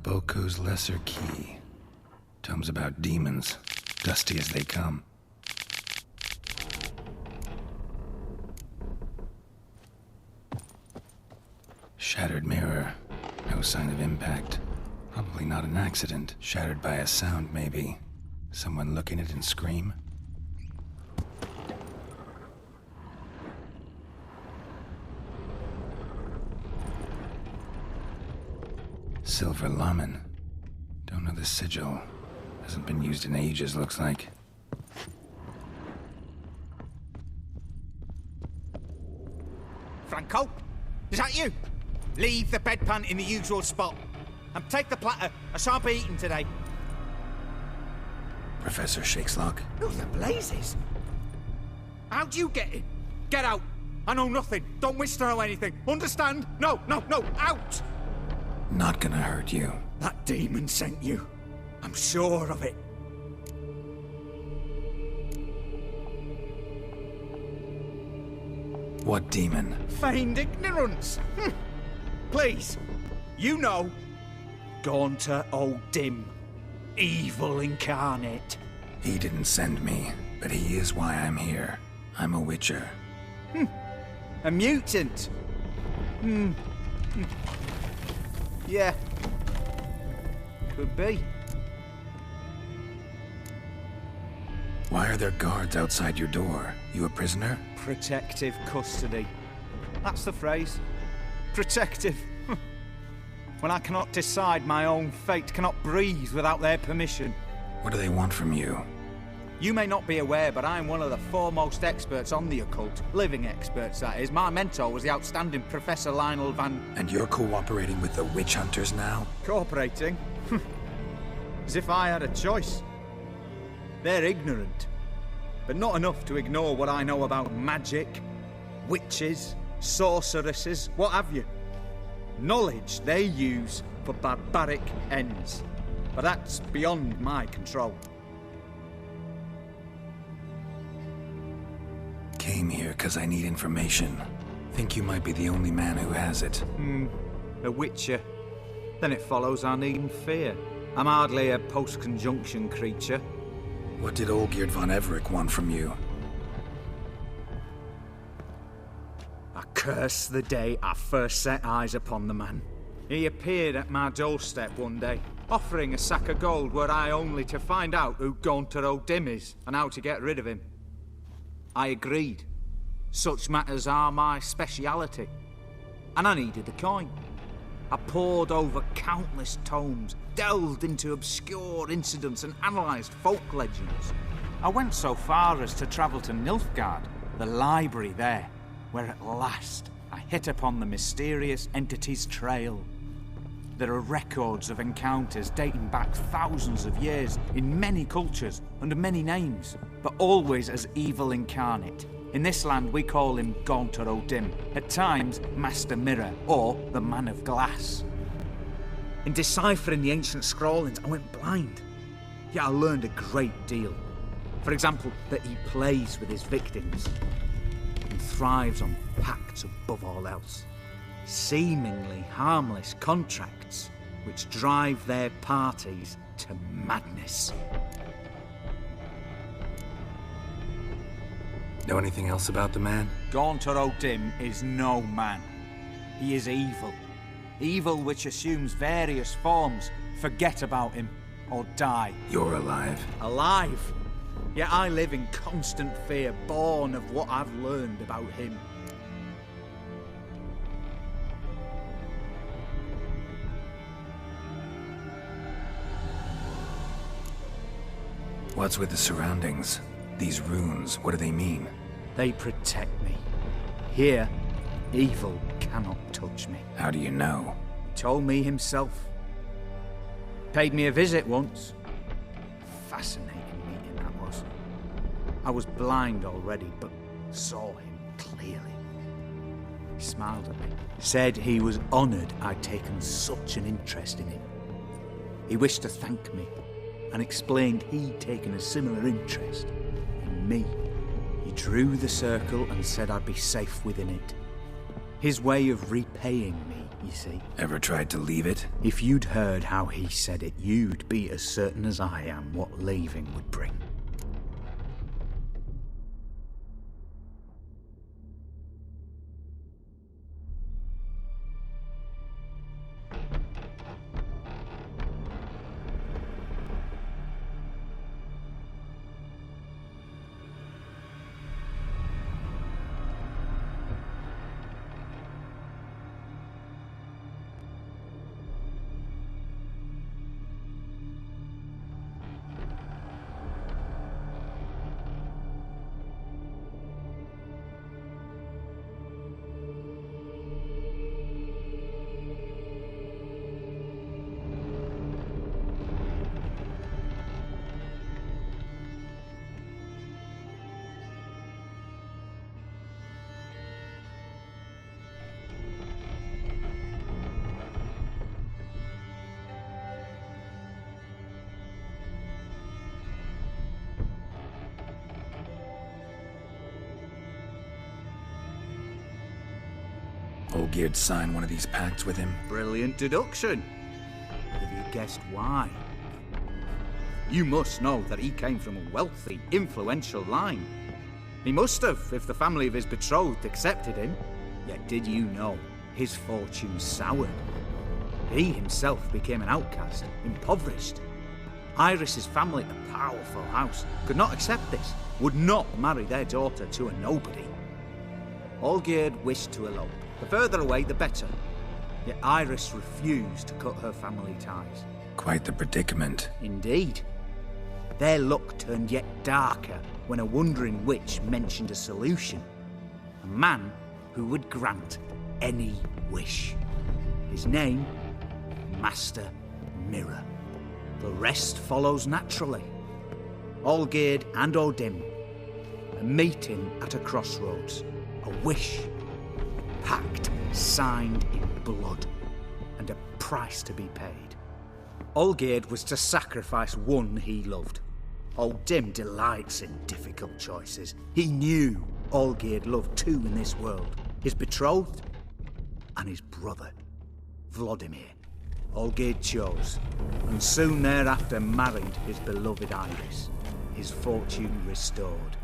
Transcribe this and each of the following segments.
Naboko's Lesser Key. Tomes about demons, dusty as they come. Shattered mirror. No sign of impact. Probably not an accident. Shattered by a sound, maybe. Someone look in it and scream? Silver Lamen. Don't know the sigil. Hasn't been used in ages, looks like. Franco? Is that you? Leave the bedpan in the usual spot. And take the platter. I shan't be eating today. Professor Shakeslock? Who the blazes? How'd you get in? Get out. I know nothing. Don't wish to know anything. Understand? No, out! Not gonna hurt you. That demon sent you. I'm sure of it. What demon? Feigned ignorance. Please. You know. Gaunter O'Dim. Evil incarnate. He didn't send me, but he is why I'm here. I'm a witcher. A mutant. Yeah. Could be. Why are there guards outside your door? You a prisoner? Protective custody. That's the phrase. Protective. When I cannot decide my own fate, cannot breathe without their permission. What do they want from you? You may not be aware, but I am one of the foremost experts on the occult. Living experts, that is. My mentor was the outstanding Professor Lionel Van... And you're cooperating with the witch hunters now? Cooperating? As if I had a choice. They're ignorant. But not enough to ignore what I know about magic, witches, sorceresses, what have you. Knowledge they use for barbaric ends. But that's beyond my control. Came here because I need information. Think you might be the only man who has it. A witcher. Then it follows I needn't fear. I'm hardly a post-conjunction creature. What did Olgierd von Everec want from you? I curse the day I first set eyes upon the man. He appeared at my doorstep one day, offering a sack of gold were I only to find out who Gaunter O'Dim is and how to get rid of him. I agreed. Such matters are my speciality. And I needed a coin. I pored over countless tomes, delved into obscure incidents and analysed folk legends. I went so far as to travel to Nilfgaard, the library there, where at last I hit upon the mysterious entity's trail. There are records of encounters dating back thousands of years in many cultures, under many names, but always as evil incarnate. In this land we call him Gaunter O'Dim, at times Master Mirror, or the Man of Glass. In deciphering the ancient scrawlings I went blind, yet I learned a great deal. For example, that he plays with his victims and thrives on pacts above all else. Seemingly harmless contracts which drive their parties to madness. Know anything else about the man? Gaunter O'Dim is no man. He is evil. Evil which assumes various forms. Forget about him, or die. You're alive. Alive? Yet I live in constant fear, born of what I've learned about him. What's with the surroundings? These runes, what do they mean? They protect me. Here, evil cannot touch me. How do you know? He told me himself. Paid me a visit once. Fascinating meeting that was. I was blind already, but saw him clearly. He smiled at me. Said he was honoured I'd taken such an interest in him. He wished to thank me, and explained he'd taken a similar interest in me. He drew the circle and said I'd be safe within it. His way of repaying me, you see. Ever tried to leave it? If you'd heard how he said it, you'd be as certain as I am what leaving would bring. Olgierd signed one of these pacts with him? Brilliant deduction. Have you guessed why? You must know that he came from a wealthy, influential line. He must have, if the family of his betrothed accepted him. Yet did you know his fortune soured? He himself became an outcast, impoverished. Iris's family, a powerful house, could not accept this, would not marry their daughter to a nobody. Olgierd wished to elope. The further away, the better. Yet Iris refused to cut her family ties. Quite the predicament. Indeed. Their luck turned yet darker when a wandering witch mentioned a solution. A man who would grant any wish. His name, Master Mirror. The rest follows naturally. Olgierd and Odim, a meeting at a crossroads, a wish, a pact signed in blood, and a price to be paid. Olgierd was to sacrifice one he loved. Odim delights in difficult choices. He knew Olgierd loved two in this world, his betrothed and his brother, Vladimir. Olgierd chose, and soon thereafter married his beloved Iris, his fortune restored.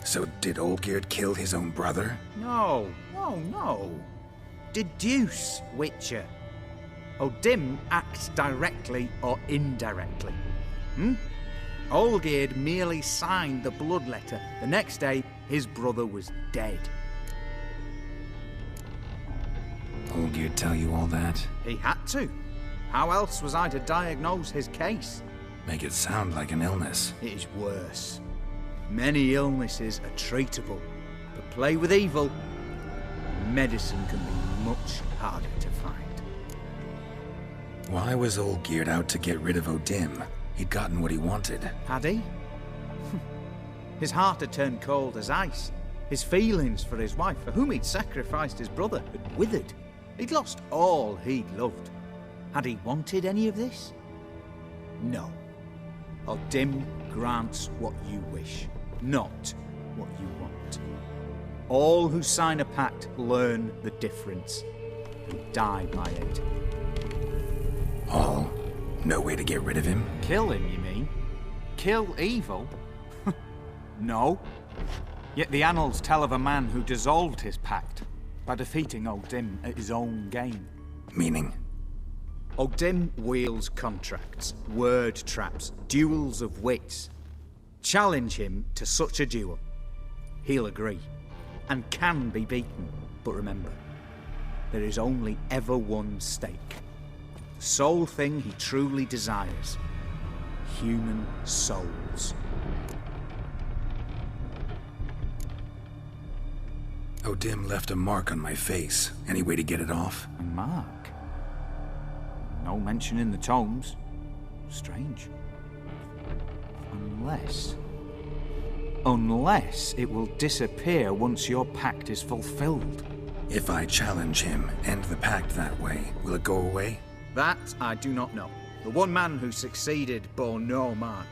So did Olgierd kill his own brother? No. Deduce, Witcher. Odim acts directly or indirectly. Olgierd merely signed the blood letter. The next day, his brother was dead. Olgierd tell you all that? He had to. How else was I to diagnose his case? Make it sound like an illness. It is worse. Many illnesses are treatable, but play with evil, medicine can be much harder to find. Why was Olgierd out to get rid of Odim? He'd gotten what he wanted. Had he? His heart had turned cold as ice. His feelings for his wife, for whom he'd sacrificed his brother, had withered. He'd lost all he'd loved. Had he wanted any of this? No. Odim grants what you wish, not what you want. All who sign a pact learn the difference and die by it. All? No way to get rid of him? Kill him, you mean? Kill evil? No. Yet the annals tell of a man who dissolved his pact by defeating Odim at his own game. Meaning? Odim wields contracts, word traps, duels of wits. Challenge him to such a duel. He'll agree, and can be beaten. But remember, there is only ever one stake. the sole thing he truly desires. Human souls. O'Dim left a mark on my face. Any way to get it off? A mark? No mention in the tomes. Strange. Unless it will disappear once your pact is fulfilled. If I challenge him, end the pact that way, will it go away? That I do not know. The one man who succeeded bore no mark.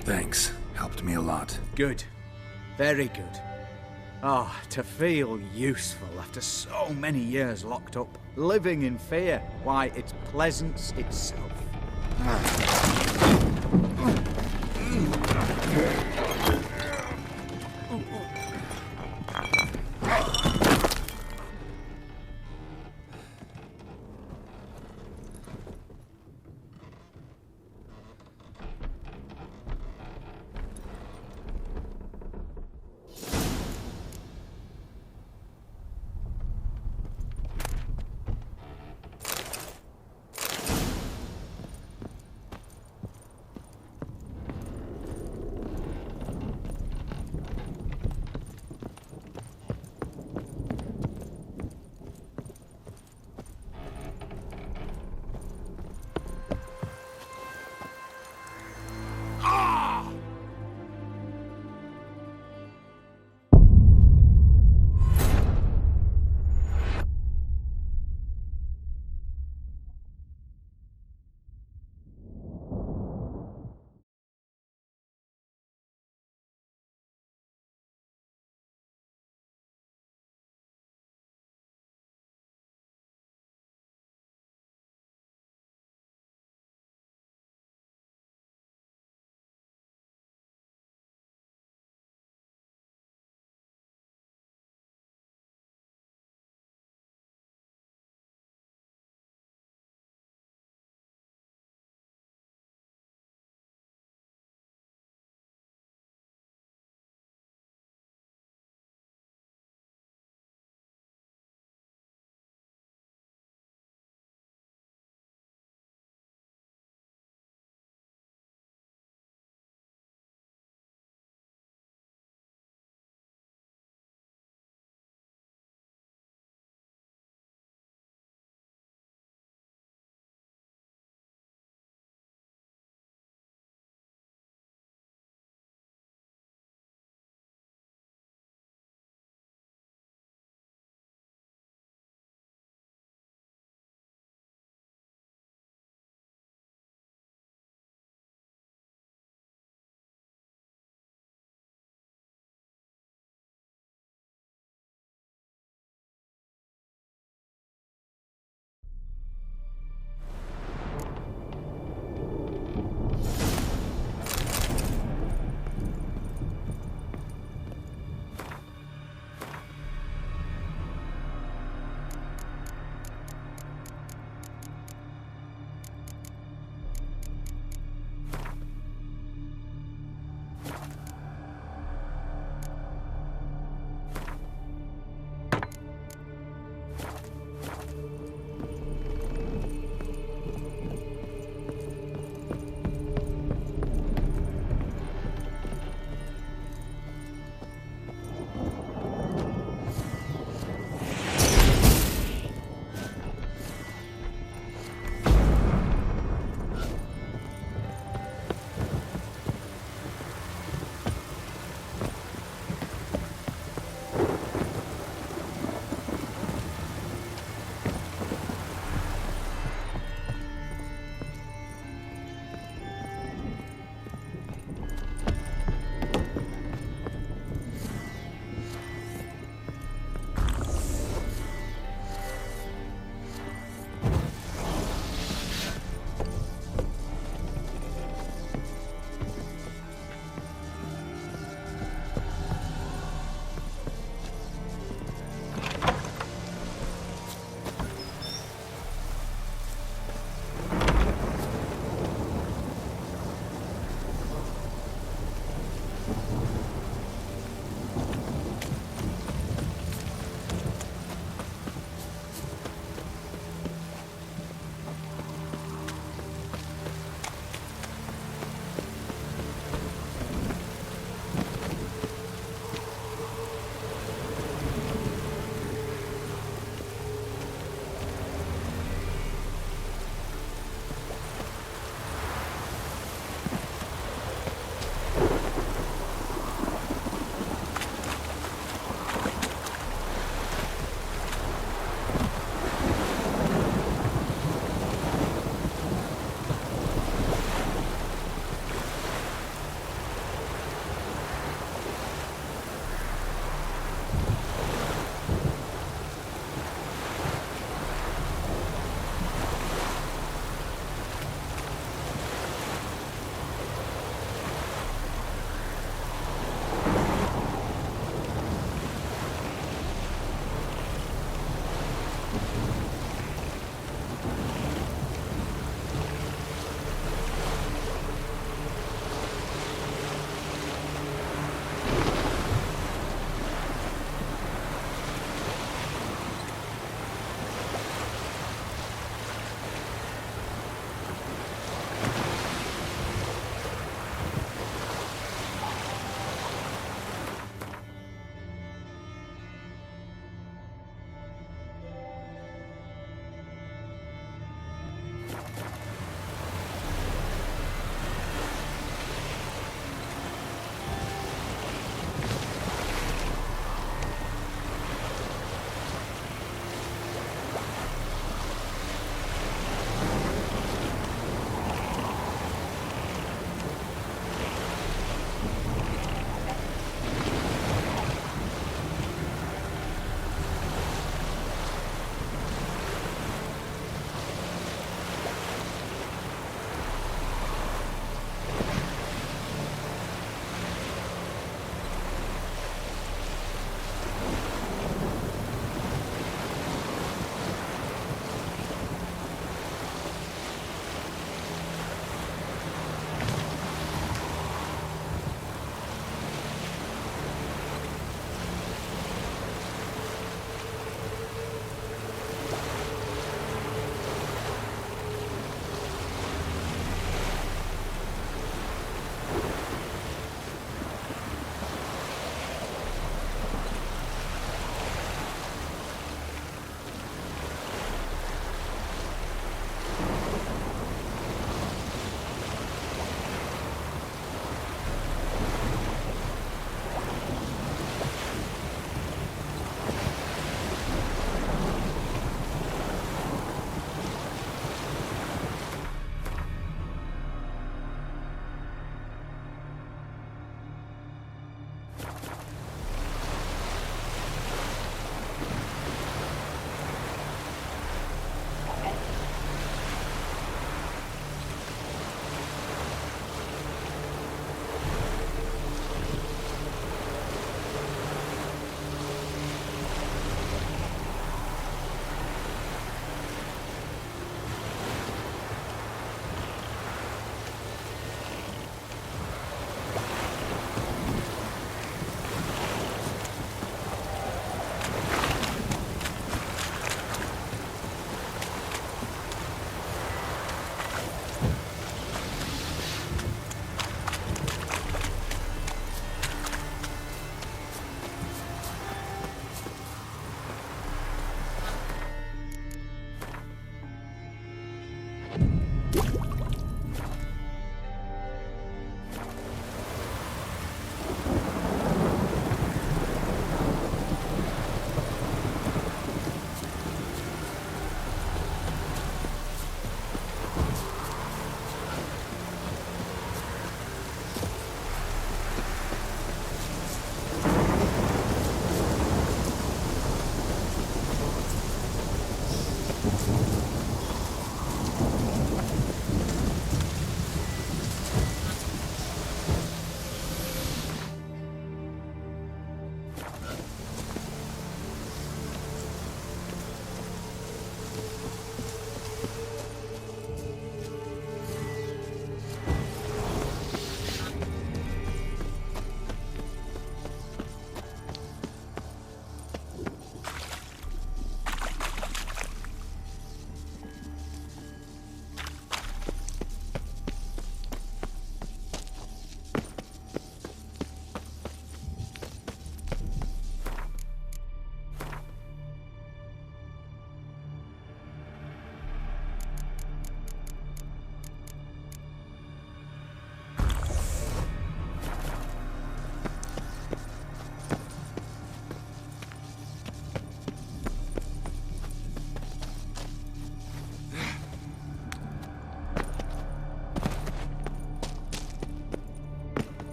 Thanks. Helped me a lot. Good. Very good. Ah, to feel useful after so many years locked up, living in fear. Why, it's pleasance itself.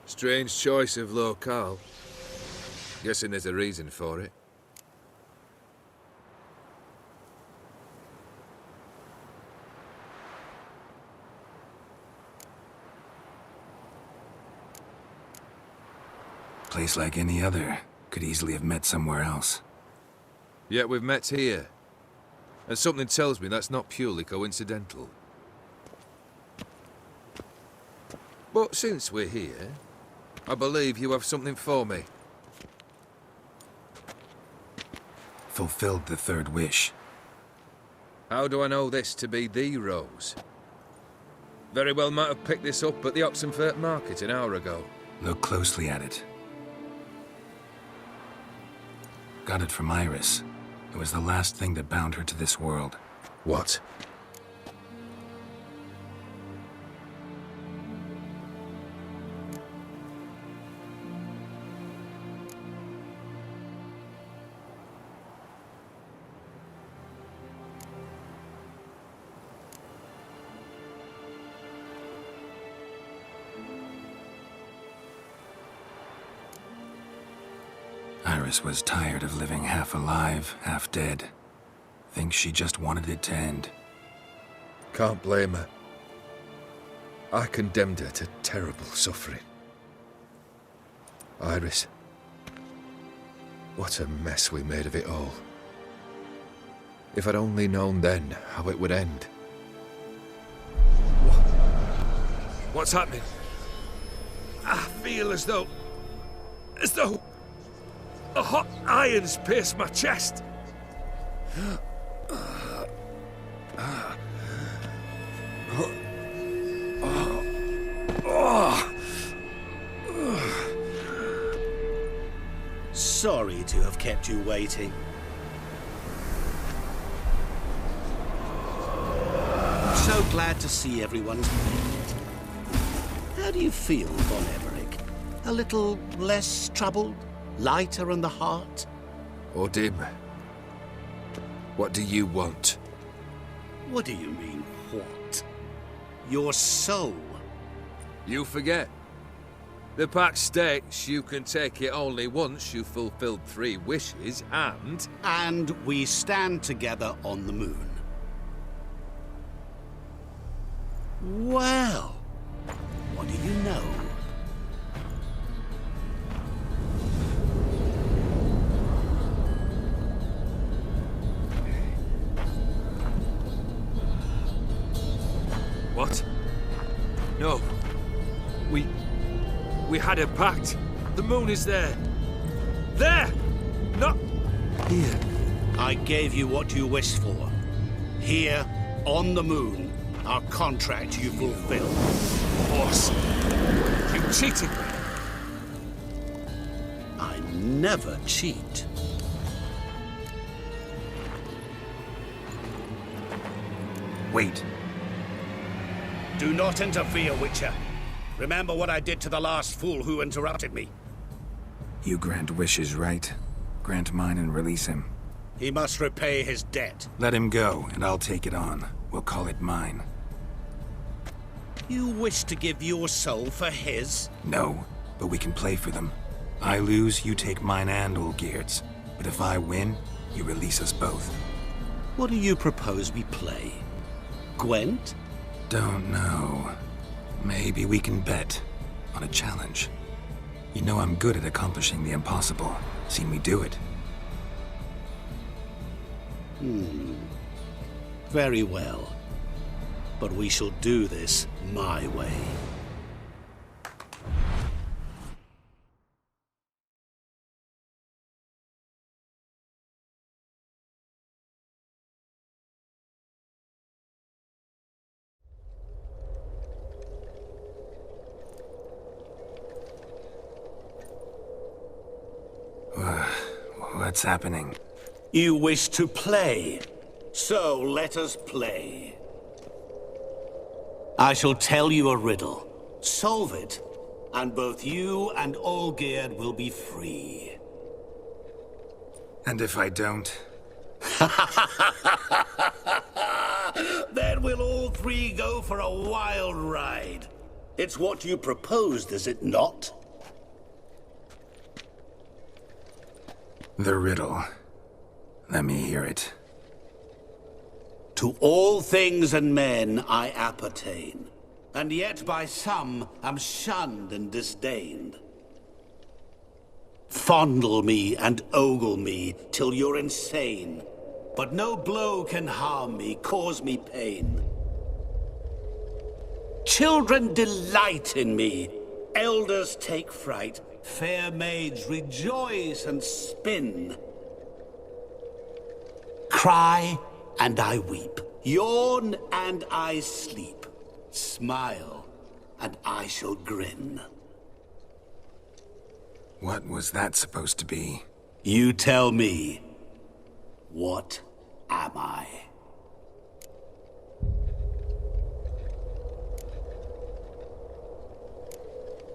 Strange choice of locale. Guessing there's a reason for it. Place like any other. Could easily have met somewhere else. Yet we've met here. And something tells me that's not purely coincidental. But since we're here, I believe you have something for me. Fulfilled the third wish. How do I know this to be the rose? Very well might have picked this up at the Oxenfurt market an hour ago. Look closely at it. Got it from Iris. It was the last thing that bound her to this world. What? Iris was tired of living half alive, half dead. Thinks she just wanted it to end. Can't blame her. I condemned her to terrible suffering. Iris. What a mess we made of it all. If I'd only known then how it would end. What's happening? I feel as though a hot iron's pierced my chest. Sorry to have kept you waiting. I'm so glad to see everyone's made it. How do you feel, Von Everec? A little less troubled? Lighter in the heart? Odim, what do you want? What do you mean, what? Your soul. You forget. The pact states you can take it only once you've fulfilled 3 wishes, and... And we stand together on the moon. Well, what do you know? What? No. We had a pact. The moon is there. There! Not here. I gave you what you wished for. Here, on the moon, our contract you fulfilled. Boss, you cheated me. I never cheat. Wait. Do not interfere, Witcher. Remember what I did to the last fool who interrupted me. You grant wishes, right? Grant mine and release him. He must repay his debt. Let him go, and I'll take it on. We'll call it mine. You wish to give your soul for his? No, but we can play for them. I lose, you take mine and Olgierd's. But if I win, you release us both. What do you propose we play? Gwent? Don't know. Maybe we can bet on a challenge. You know I'm good at accomplishing the impossible. Seen me do it. Very well. But we shall do this my way. What's happening? You wish to play, so let us play. I shall tell you a riddle. Solve it, and both you and Olgierd will be free. And if I don't? Then we'll all 3 go for a wild ride. It's what you proposed, is it not? The riddle. Let me hear it. To all things and men I appertain, and yet by some am shunned and disdained. Fondle me and ogle me till you're insane, but no blow can harm me, cause me pain. Children delight in me, elders take fright, fair maids rejoice and spin. Cry and I weep, yawn and I sleep, smile and I shall grin. What was that supposed to be? You tell me, what am I?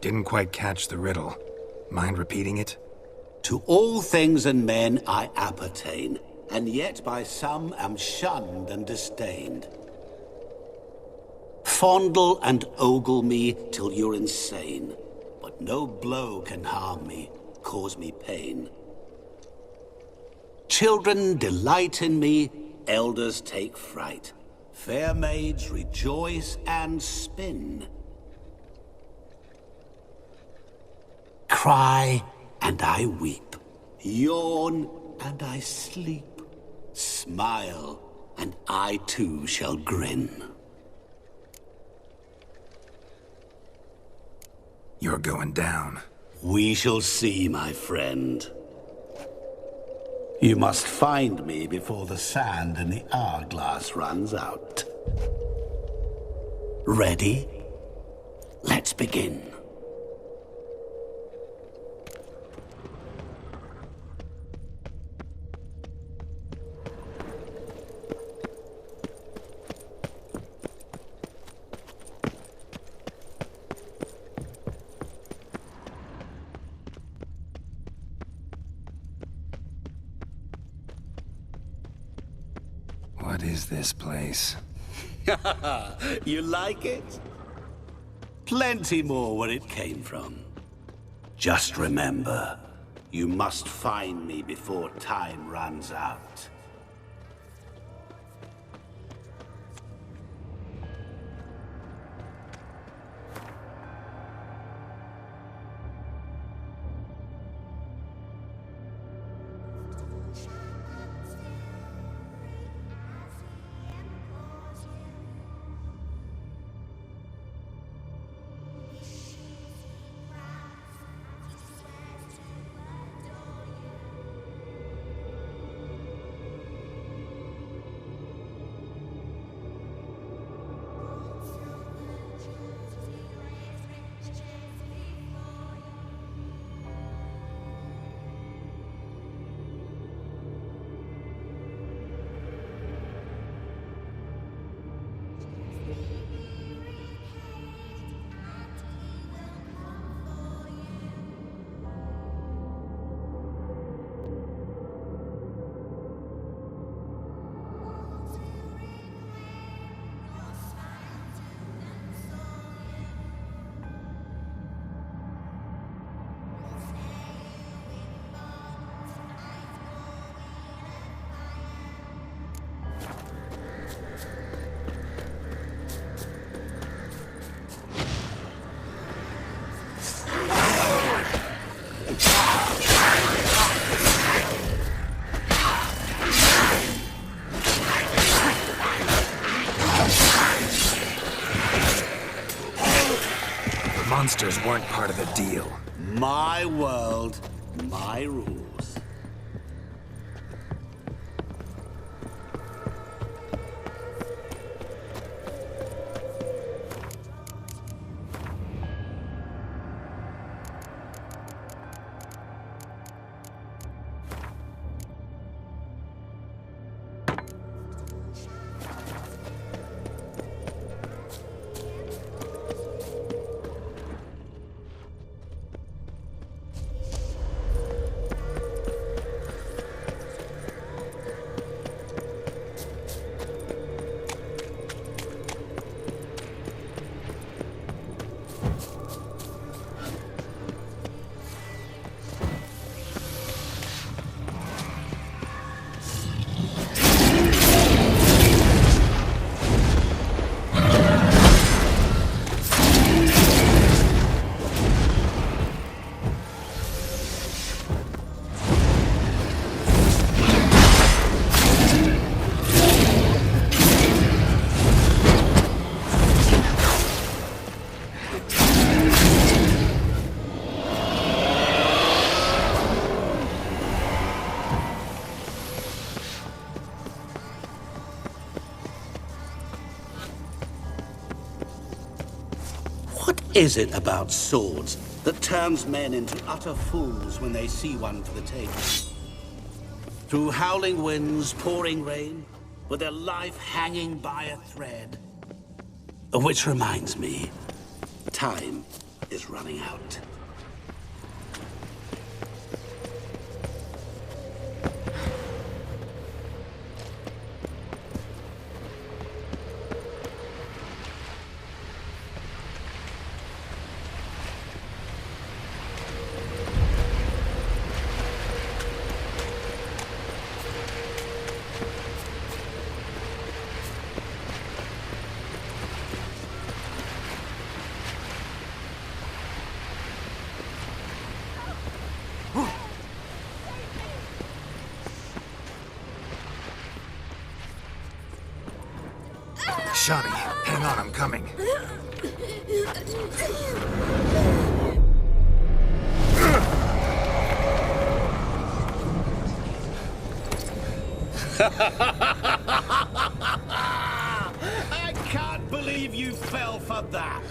Didn't quite catch the riddle. Mind repeating it? To all things and men I appertain, and yet by some am shunned and disdained. Fondle and ogle me till you're insane, but no blow can harm me, cause me pain. Children delight in me, elders take fright. Fair maids rejoice and spin. Cry and I weep, yawn and I sleep, smile and I too shall grin. You're going down. We shall see, my friend. You must find me before the sand in the hourglass runs out. Ready? Let's begin. What is this place? You like it? Plenty more where it came from. Just remember, you must find me before time runs out. Monsters weren't part of the deal. My world, my rules. Is it about swords that turns men into utter fools when they see one for the taking? Through howling winds, pouring rain, with their life hanging by a thread. Which reminds me, time is running out. Shani, hang on, I'm coming. I can't believe you fell for that!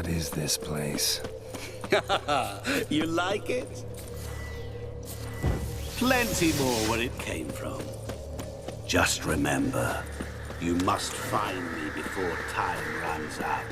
What is this place? You like it? Plenty more where it came from. Just remember, you must find me before time runs out.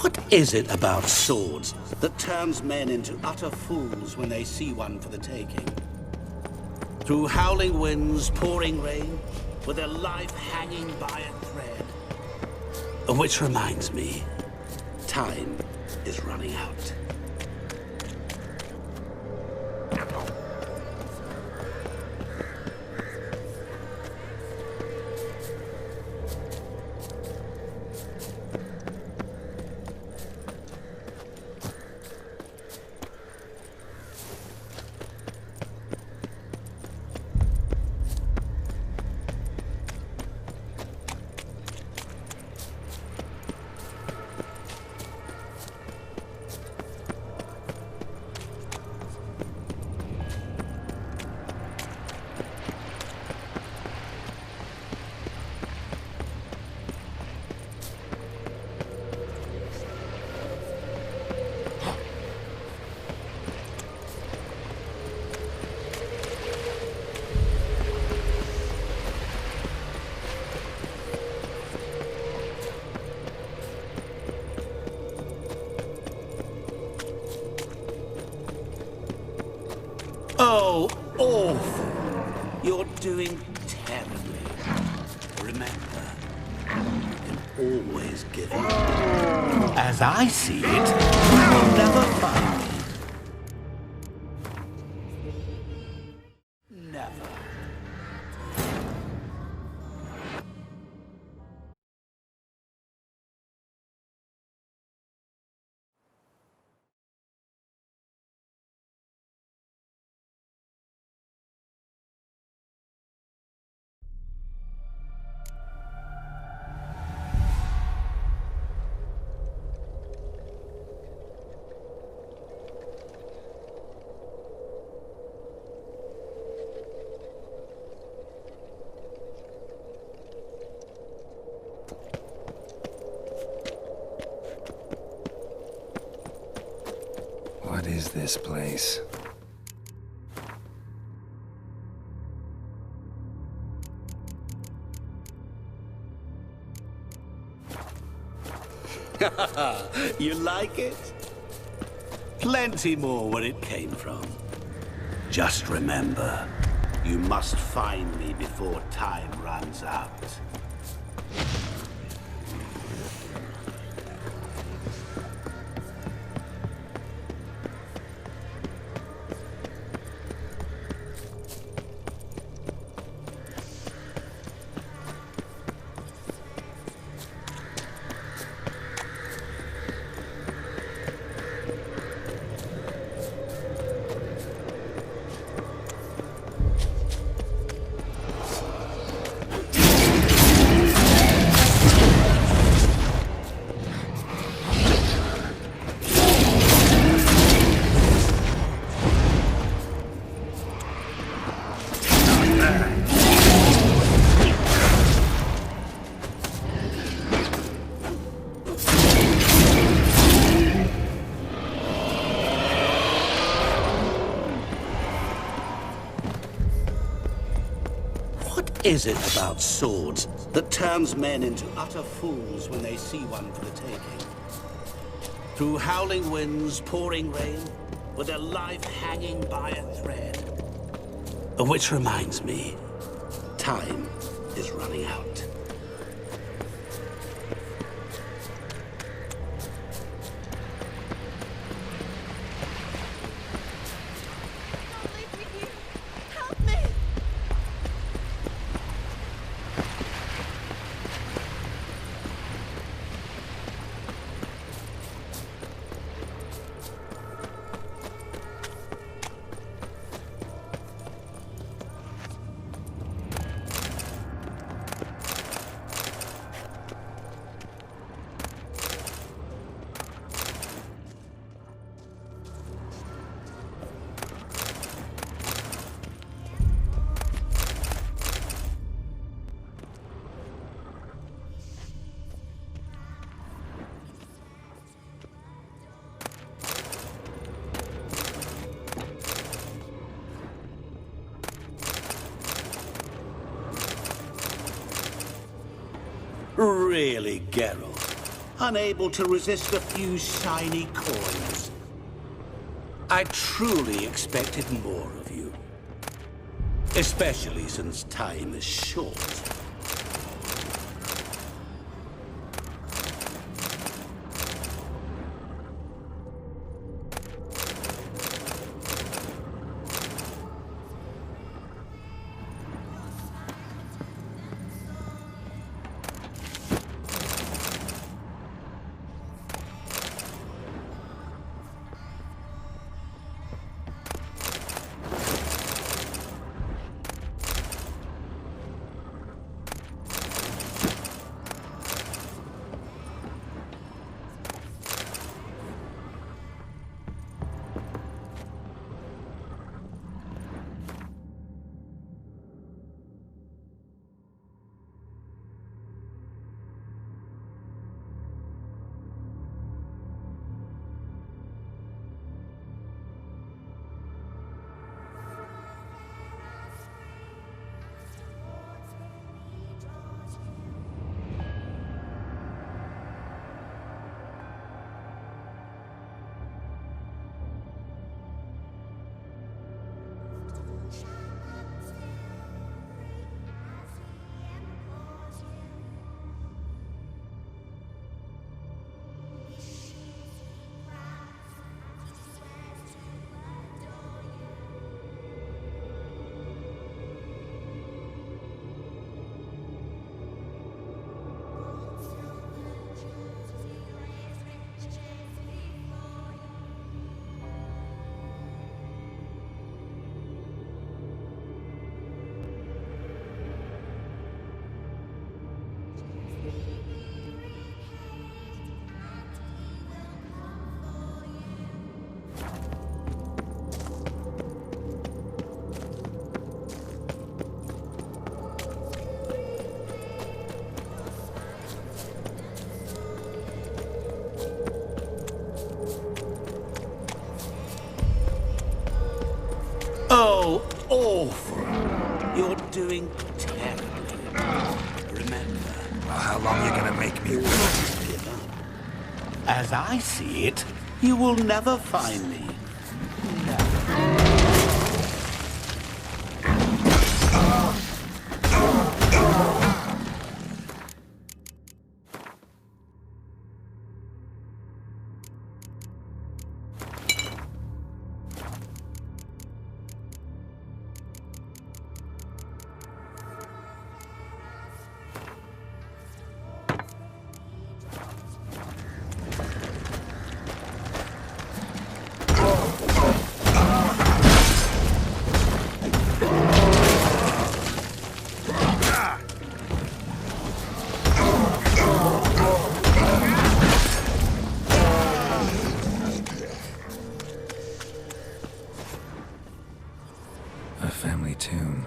What is it about swords that turns men into utter fools when they see one for the taking? Through howling winds, pouring rain, with their life hanging by a thread. Which reminds me, time is running out. Oh, awful. You're doing terribly. Remember, you can always give up. As I see it, you'll never find me. Never. What is this place? You like it? Plenty more where it came from. Just remember, you must find me before time runs out. What is it about swords that turns men into utter fools when they see one for the taking? Through howling winds, pouring rain, with their life hanging by a thread. Which reminds me, time is running out. Don't leave me here. Help me. Really, Geralt? Unable to resist a few shiny coins? I truly expected more of you. Especially since time is short. Oh, awful. You're doing terribly. Remember. Well, how long are you gonna make me wait? Give up. As I see it, you will never find me. A family tune.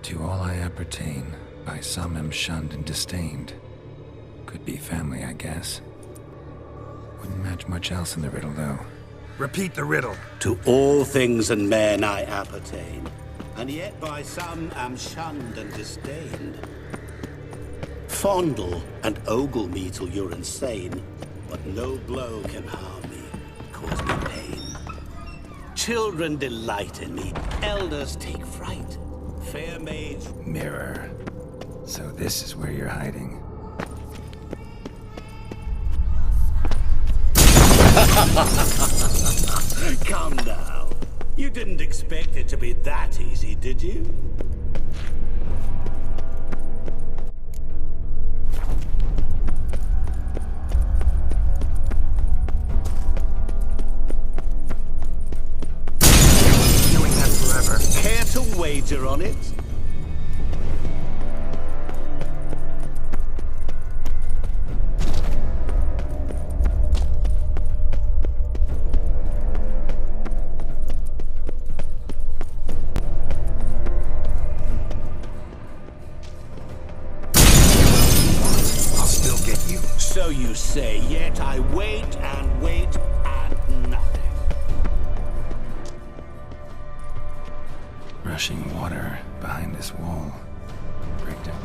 To all I appertain, by some am shunned and disdained. Could be family, I guess. Wouldn't match much else in the riddle, though. Repeat the riddle. To all things and men I appertain, and yet by some am shunned and disdained. Fondle and ogle me till you're insane, but no blow can harm me, cause me pain. Children delight in me, elders take fright. Fair maids... Mirror. So this is where you're hiding. Calm down. You didn't expect it to be that easy, did you? Doing that forever. Care to wager on it? So you say, yet I wait and wait and nothing. Rushing water behind this wall. Breakdown.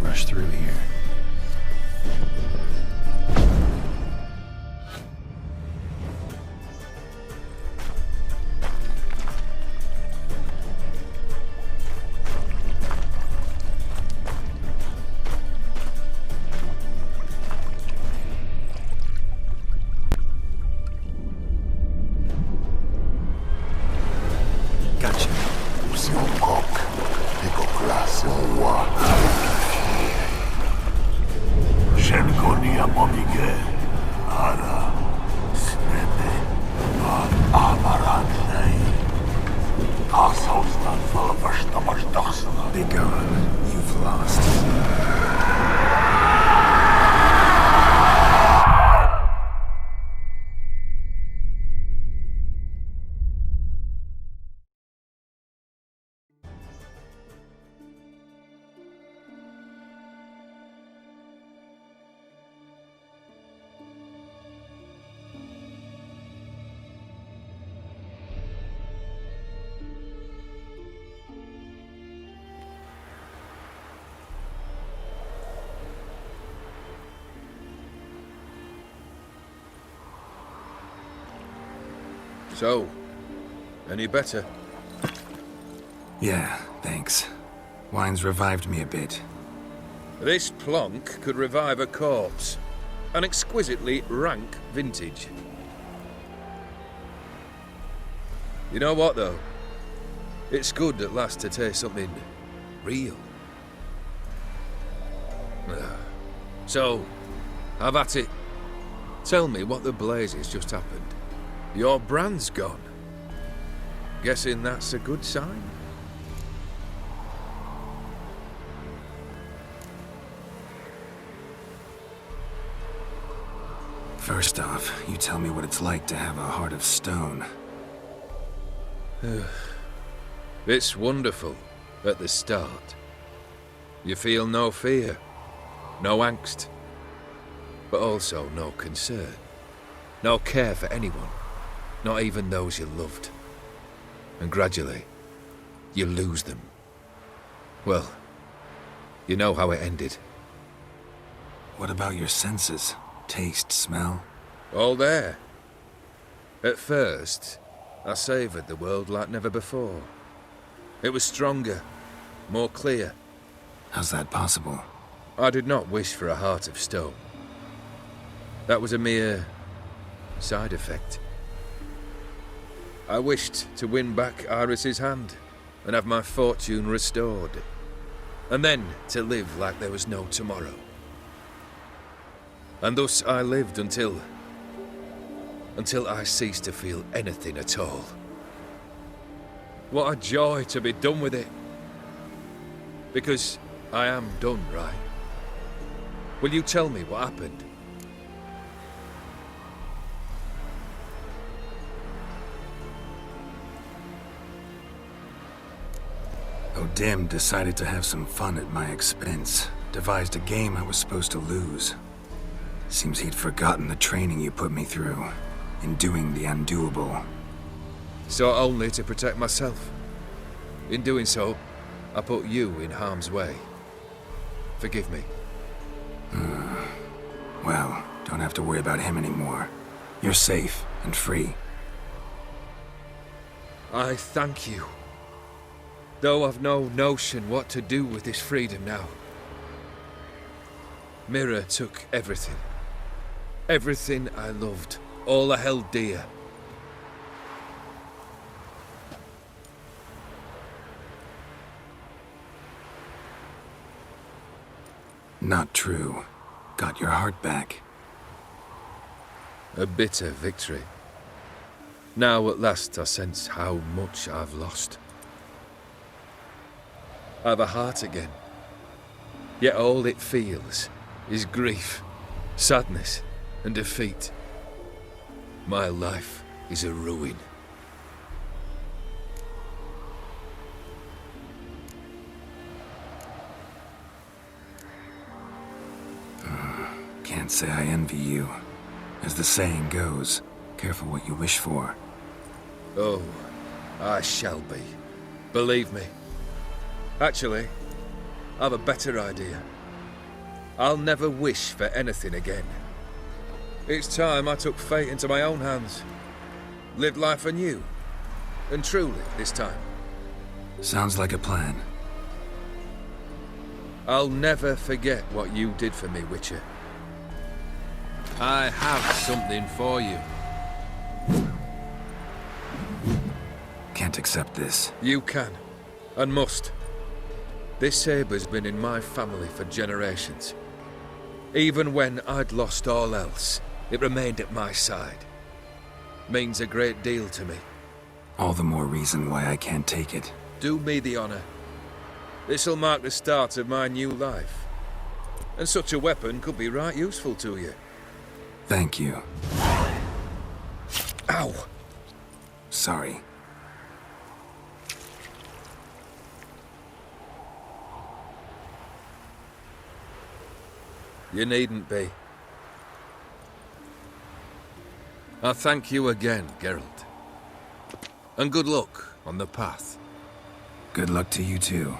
Rush through here. Gotcha. Shenkonia Momige, Ara, Snebe, Amaranlei, Ashaustan Falafashtamash Be gone. You've lost. So, any better? Yeah, thanks. Wine's revived me a bit. This plonk could revive a corpse. An exquisitely rank vintage. You know what, though? It's good at last to taste something real. So, have at it. Tell me what the blazes just happened. Your brand's gone. Guessing that's a good sign? First off, you tell me what it's like to have a heart of stone. It's wonderful at the start. You feel no fear, no angst, but also no concern, no care for anyone, not even those you loved. And gradually, you lose them. Well, you know how it ended. What about your senses? Taste, smell? All there. At first, I savoured the world like never before. It was stronger, more clear. How's that possible? I did not wish for a heart of stone. That was a mere side effect. I wished to win back Iris's hand and have my fortune restored. And then to live like there was no tomorrow. And thus I lived until I ceased to feel anything at all. What a joy to be done with it. Because I am done, right? Will you tell me what happened? Dim decided to have some fun at my expense. Devised a game I was supposed to lose. Seems he'd forgotten the training you put me through in doing the undoable. So only to protect myself. In doing so, I put you in harm's way. Forgive me. Well, don't have to worry about him anymore. You're safe and free. I thank you. Though I've no notion what to do with this freedom now. Mira took everything. Everything I loved. All I held dear. Not true. Got your heart back. A bitter victory. Now at last I sense how much I've lost. I've a heart again. Yet all it feels is grief, sadness, and defeat. My life is a ruin. Can't say I envy you. As the saying goes, careful what you wish for. Oh, I shall be. Believe me. Actually, I've a better idea. I'll never wish for anything again. It's time I took fate into my own hands. Lived life anew. And truly, this time. Sounds like a plan. I'll never forget what you did for me, Witcher. I have something for you. Can't accept this. You can, and must. This sabre's been in my family for generations. Even when I'd lost all else, it remained at my side. Means a great deal to me. All the more reason why I can't take it. Do me the honor. This'll mark the start of my new life. And such a weapon could be right useful to you. Thank you. Ow! Sorry. You needn't be. I thank you again, Geralt. And good luck on the path. Good luck to you too.